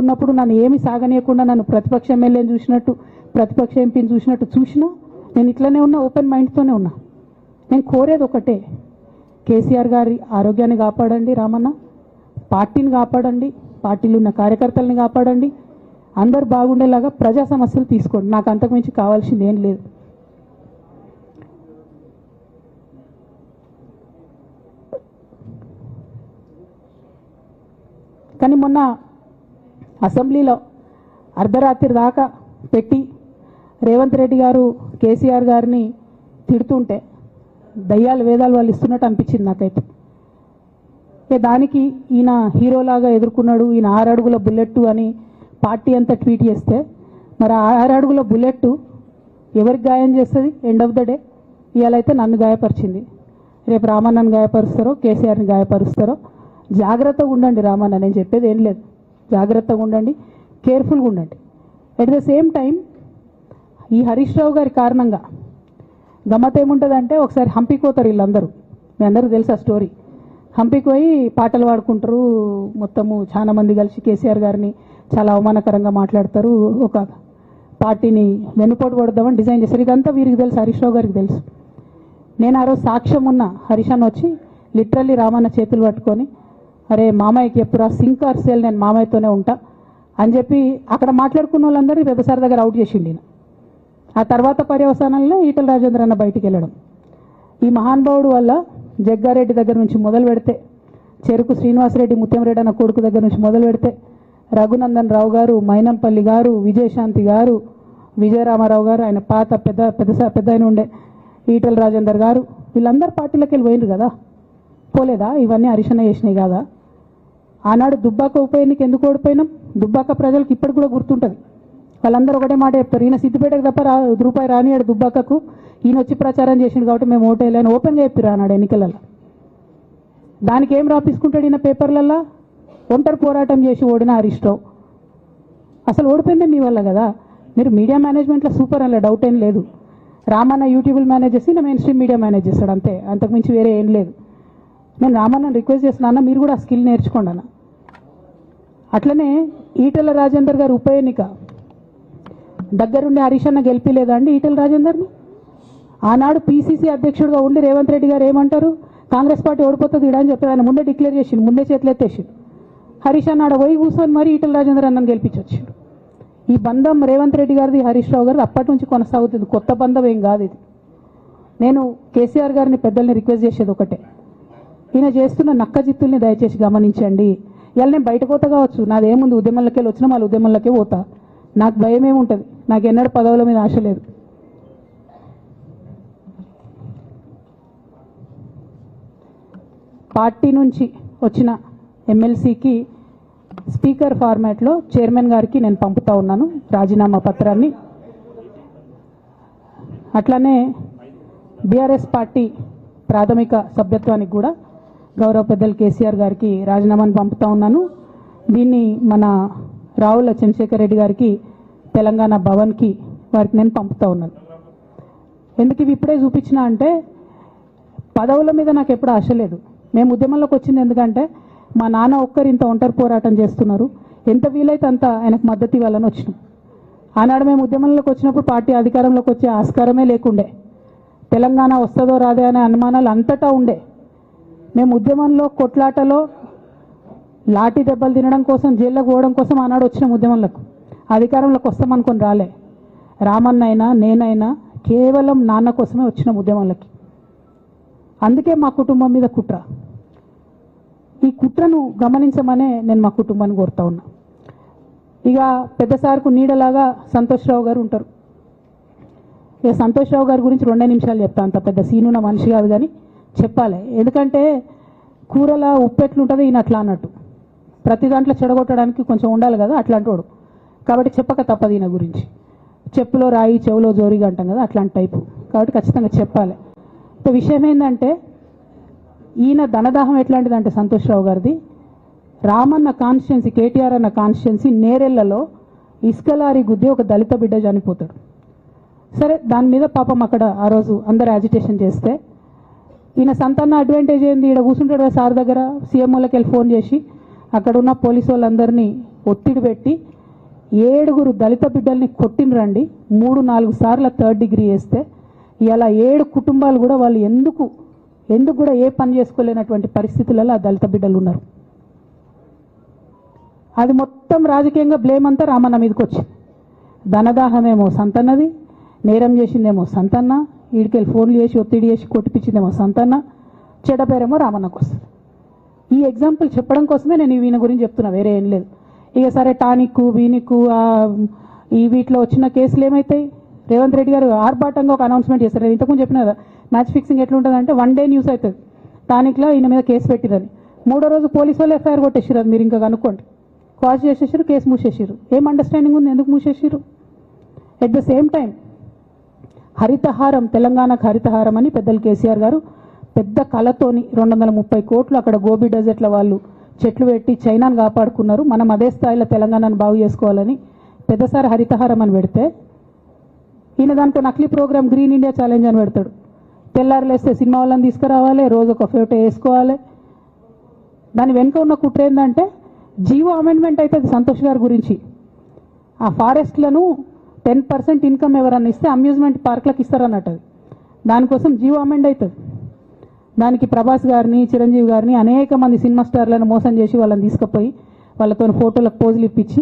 ఉన్నప్పుడు నన్ను ఏమి సాగనీయకుండా నన్ను ప్రతిపక్ష ఎమ్మెల్యేని చూసినట్టు ప్రతిపక్ష ఎంపీని చూసినట్టు చూసినా నేను ఇట్లనే ఉన్నా, ఓపెన్ మైండ్తోనే ఉన్నా. నేను కోరేది ఒకటే, కేసీఆర్ గారి ఆరోగ్యాన్ని కాపాడండి రామన్న, పార్టీని కాపాడండి, పార్టీలో ఉన్న కార్యకర్తల్ని కాపాడండి, అందరు బాగుండేలాగా ప్రజా సమస్యలు తీసుకోండి. నాకు అంతకుమించి కావాల్సింది ఏం లేదు. కానీ మొన్న అసెంబ్లీలో అర్ధరాత్రి దాకా పెట్టి రేవంత్ రెడ్డి గారు కేసీఆర్ గారిని తిడుతుంటే దయ్యాలు వేదాలు వాళ్ళు ఇస్తున్నట్టు అనిపించింది నాకైతే. దానికి ఈయన హీరోలాగా ఎదుర్కొన్నాడు, ఈయన 6 అడుగుల బుల్లెట్ అని పార్టీ అంతా ట్వీట్ చేస్తే, మరి 6 అడుగుల బుల్లెట్ ఎవరికి గాయం చేస్తుంది? ఎండ్ ఆఫ్ ద డే ఇవాళ అయితే నన్ను గాయపరిచింది, రేపు రామన్నను గాయపరుస్తారో కేసీఆర్ని గాయపరుస్తారో. జాగ్రత్తగా ఉండండి రామన్న, నేను చెప్పేది ఏం లేదు, జాగ్రత్తగా ఉండండి, కేర్ఫుల్గా ఉండండి. ఎట్ ద సేమ్ టైం ఈ హరీష్ రావు గారి కారణంగా గమ్మత్ ఏముంటుందంటే, ఒకసారి హంపీకి పోతారు వీళ్ళందరూ, మీ అందరికీ తెలుసు ఆ స్టోరీ. హంపీకి పోయి పాటలు పాడుకుంటారు, మొత్తము చాలా మంది కలిసి కేసీఆర్ గారిని చాలా అవమానకరంగా మాట్లాడతారు, ఒక పార్టీని వెన్నుపోటు పడదామని డిజైన్ చేశారు. ఇదంతా వీరికి తెలుసు, హరీష్ రావు గారికి తెలుసు. నేను ఆ రోజు సాక్ష్యం ఉన్న హరీష్ అన్న వచ్చి లిటరల్లీ రామన్న చేతులు పట్టుకొని, అరే మామయ్యకి ఎప్పుడు సింక్ ఆర్ సేల్, నేను మామయ్యతోనే ఉంటా అని చెప్పి అక్కడ మాట్లాడుకున్న వాళ్ళందరూ పెద్దసారి దగ్గర అవుట్ చేసిండి. ఆ తర్వాత పర్యవసానంలో ఈటల రాజేంద్ర అన్న బయటికి వెళ్ళడం. ఈ మహానుభావుడు వల్ల జగ్గారెడ్డి దగ్గర నుంచి మొదలు పెడితే, చెరుకు శ్రీనివాసరెడ్డి ముత్యంరెడ్డి అన్న కొడుకు దగ్గర నుంచి మొదలు పెడితే, రఘునందన్ రావు గారు, మైనంపల్లి గారు, విజయశాంతి గారు, విజయరామారావు గారు, ఆయన పాత పెద్ద ఆయన ఉండే ఈటల రాజేందర్ గారు, వీళ్ళందరూ పార్టీలోకి వెళ్ళి పోయినారు కదా. పోలేదా? ఇవన్నీ హరీషన్న చేసినాయి కాదా? ఆనాడు దుబ్బాక ఉప ఎన్నిక ఎందుకు ఓడిపోయినాం? దుబ్బాక ప్రజలకు ఇప్పటికి కూడా గుర్తుంటుంది. వాళ్ళందరూ ఒకటే మాట చెప్తారు, ఈయన సిద్దిపేటకు తప్ప రూపాయి రానియాడు దుబ్బాకకు, ఈయన వచ్చి ప్రచారం చేసిండు కాబట్టి మేము ఓటేయాలని ఓపెన్గా చెప్పారు ఆనాడు ఎన్నికలలో. దానికి ఏం రాపించుకుంటాడు ఈయన పేపర్లల్లో? ఒంటరి పోరాటం చేసి ఓడిన హరీష్ రావు. అసలు ఓడిపోయిందే మీ వల్ల కదా. మీరు మీడియా మేనేజ్మెంట్లో సూపర్, అలా డౌట్ ఏం లేదు. రామన్న యూట్యూబ్ మేనేజ్ చేసి ఈయన మెయిన్ స్ట్రీమ్ మీడియా మేనేజ్ చేస్తాడు, అంతే, అంతకుమించి వేరే ఏం లేదు. నేను రామన్నని రిక్వెస్ట్ చేస్తున్నా, మీరు కూడా ఆ స్కిల్ నేర్చుకోండి అన్న. అట్లనే ఈటల రాజేందర్ గారు ఉప ఎన్నిక దగ్గరుండి హరీష్ అన్న గెలిపిలేదా అండి ఈటల రాజేందర్ని? ఆనాడు పీసీసీ అధ్యక్షుడిగా ఉండి రేవంత్ రెడ్డి గారు ఏమంటారు, కాంగ్రెస్ పార్టీ ఓడిపోతుంది ఇడా అని చెప్పి ఆయన ముందే డిక్లేర్ చేసిండు, ముందే చేతులు ఎత్తేసిండు. హరీష్ అన్న ఆడ పోయి కూర్చొని మరి ఈటల రాజేందర్ అన్నని గెలిపించొచ్చిండు. ఈ బంధం రేవంత్ రెడ్డి గారిది హరీష్ రావు గారిది అప్పటి నుంచి కొనసాగుతుంది, కొత్త బంధం ఏం కాదు ఇది. నేను కేసీఆర్ గారిని పెద్దల్ని రిక్వెస్ట్ చేసేది ఒకటే, ఈయన చేస్తున్న నక్క జిత్తుల్ని దయచేసి గమనించండి. ఇవాళ నేను బయట పోతా కావచ్చు, నాదేముంది, ఉద్యమంలోకి వెళ్ళి వచ్చినా మళ్ళీ ఉద్యమంలోకే పోతా, నాకు భయం ఏముంటుంది, నాకు ఎన్నడూ పదవుల మీద ఆశ లేదు. పార్టీ నుంచి వచ్చిన ఎమ్మెల్సీకి స్పీకర్ ఫార్మాట్లో చైర్మన్ గారికి నేను పంపుతా ఉన్నాను రాజీనామా పత్రాన్ని. అట్లానే బీఆర్ఎస్ పార్టీ ప్రాథమిక సభ్యత్వానికి కూడా గౌరవ పెద్దలు కేసీఆర్ గారికి రాజీనామాను పంపుతా ఉన్నాను. దీన్ని మన రావుల చంద్రశేఖర్ రెడ్డి గారికి తెలంగాణ భవన్కి వారికి నేను పంపుతా ఉన్నాను. ఎందుకు ఇవి ఇప్పుడే చూపించినా అంటే, పదవుల మీద నాకు ఎప్పుడు ఆశ లేదు. మేము ఉద్యమంలోకి వచ్చింది ఎందుకంటే మా నాన్న ఒక్కరు ఇంత ఒంటరి పోరాటం చేస్తున్నారు, ఎంత వీలైతే అంత ఆయనకు మద్దతు ఇవ్వాలని వచ్చినాం. ఆనాడు మేము ఉద్యమంలోకి వచ్చినప్పుడు పార్టీ అధికారంలోకి వచ్చే ఆస్కారమే లేకుండే, తెలంగాణ వస్తుందో రాదే అనే అనుమానాలు అంతటా ఉండే. మేము ఉద్యమంలో కొట్లాటలో లాఠీ దెబ్బలు తినడం కోసం, జైల్లోకి పోవడం కోసం ఆనాడు వచ్చినాం ఉద్యమంలోకి. అధికారంలోకి వస్తామనుకొని రాలే. రామన్న అయినా నేనైనా కేవలం నాన్న కోసమే వచ్చినాం ఉద్యమంలోకి. అందుకే మా కుటుంబం మీద కుట్ర. ఈ కుట్రను గమనించమనే నేను మా కుటుంబాన్ని కోరుతా ఉన్నా. ఇక పెద్దసార్కు నీడలాగా సంతోష్ రావు గారు ఉంటారు. ఇక సంతోష్ రావు గారి గురించి 2 నిమిషాలు చెప్తా, అంత పెద్ద సీనున్న మనిషి కాదు కానీ చెప్పాలి. ఎందుకంటే కూరల ఉప్పు ఎట్లుంటుంది ఈయన అట్లా అన్నట్టు, ప్రతి దాంట్లో చెడగొట్టడానికి కొంచెం ఉండాలి కదా అట్లాంటి వాడు. కాబట్టి చెప్పక తప్పదు ఈయన గురించి. చెప్పులో రాయి చెవులో జోరిగా అంటాం కదా, అట్లాంటి టైపు. కాబట్టి ఖచ్చితంగా చెప్పాలి. విషయం ఏంటంటే, ఈయన ధనదాహం ఎట్లాంటిదంటే సంతోష్ రావు గారిది, రామన్న కాన్స్టిట్యున్సీ, కేటీఆర్ అన్న కాన్స్టిట్యున్సీ నేరెళ్లలో ఇసుక లారీ గుద్ది ఒక దళిత బిడ్డ చనిపోతాడు. సరే, దాని మీద పాపం అక్కడ ఆ రోజు అందరు యాజిటేషన్ చేస్తే, ఈయన సంతాన అడ్వాంటేజ్ ఏంది, ఈడ కూర్చుంటాడు సార్ దగ్గర, సీఎంఓలకి వెళ్ళి ఫోన్ చేసి అక్కడ ఉన్న పోలీసు వాళ్ళందరినీ ఒత్తిడి పెట్టి 7 దళిత బిడ్డల్ని కొట్టినరండి 3-4 సార్లు 3rd డిగ్రీ వేస్తే ఇలా 7 కుటుంబాలు కూడా వాళ్ళు ఎందుకు కూడా ఏ పని చేసుకోలేనటువంటి పరిస్థితులలో ఆ దళిత బిడ్డలు ఉన్నారు. అది మొత్తం రాజకీయంగా బ్లేమ్ అంతా రామన్న మీదకి వచ్చింది. ధనదాహమేమో సంతన్నది, నేరం చేసిందేమో సంతన్న, ఈడికెళ్ళి ఫోన్లు చేసి ఒత్తిడి చేసి కొట్టిపించిందేమో సంతన్న, చెడ్డ పేరేమో రామన్నకు వస్తుంది. ఈ ఎగ్జాంపుల్ చెప్పడం కోసమే నేను వీని గురించి చెప్తున్నా, వేరే ఏం లేదు. ఇక సరే టానిక్ వీనిక్ ఈ వీటిలో వచ్చిన కేసులు ఏమవుతాయి? రేవంత్ రెడ్డి గారు ఆర్భాటంగా ఒక అనౌన్స్మెంట్ చేస్తారు. నేను ఇంతకుముందు చెప్పిన కదా మ్యాచ్ ఫిక్సింగ్ ఎట్లుంటుందంటే 1 డే న్యూస్ అవుతుంది, టానిక్లో ఈయన మీద కేసు పెట్టిరని, 3వ రోజు పోలీసు వాళ్ళు ఎఫ్ఐఆర్ కొట్టేసారు. అది మీరు ఇంకా కనుక్కోండి. కాజ్ చేసేసారు, కేసు మూసేసారు. ఏం అండర్స్టాండింగ్ ఉంది ఎందుకు మూసేసారు? At the same time Harithaharam, తెలంగాణకు హరితహారం అని పెద్దలు కేసీఆర్ గారు పెద్ద కళతోని 230 కోట్లు అక్కడ గోబీ డెజర్ట్ల వాళ్ళు చెట్లు పెట్టి చైనాను కాపాడుకున్నారు. మనం అదే స్థాయిలో తెలంగాణను బాగు చేసుకోవాలని పెద్దసారి హరితహారం అని పెడితే ఈయన దానికి నకిలీ ప్రోగ్రామ్ గ్రీన్ ఇండియా ఛాలెంజ్ అని పెడతాడు. తెల్లారులేస్తే సినిమా వాళ్ళని తీసుకురావాలి, రోజు ఒక ఫోటో వేసుకోవాలి. దాని వెనుక ఉన్న కుట్ర ఏంటంటే జీవో అమెండ్మెంట్ అవుతుంది సంతోష్ గారి గురించి. ఆ ఫారెస్ట్లను 10% ఇన్కమ్ ఎవరన్నా ఇస్తే అమ్యూజ్మెంట్ పార్క్లకు ఇస్తారన్నట్టు. దానికోసం జీవో అమెండ్ అవుతుంది. దానికి ప్రభాస్ గారిని, చిరంజీవి గారిని, అనేక మంది సినిమా స్టార్లను మోసం చేసి వాళ్ళని తీసుకుపోయి వాళ్ళతో ఫోటోలకు పోజులు ఇప్పించి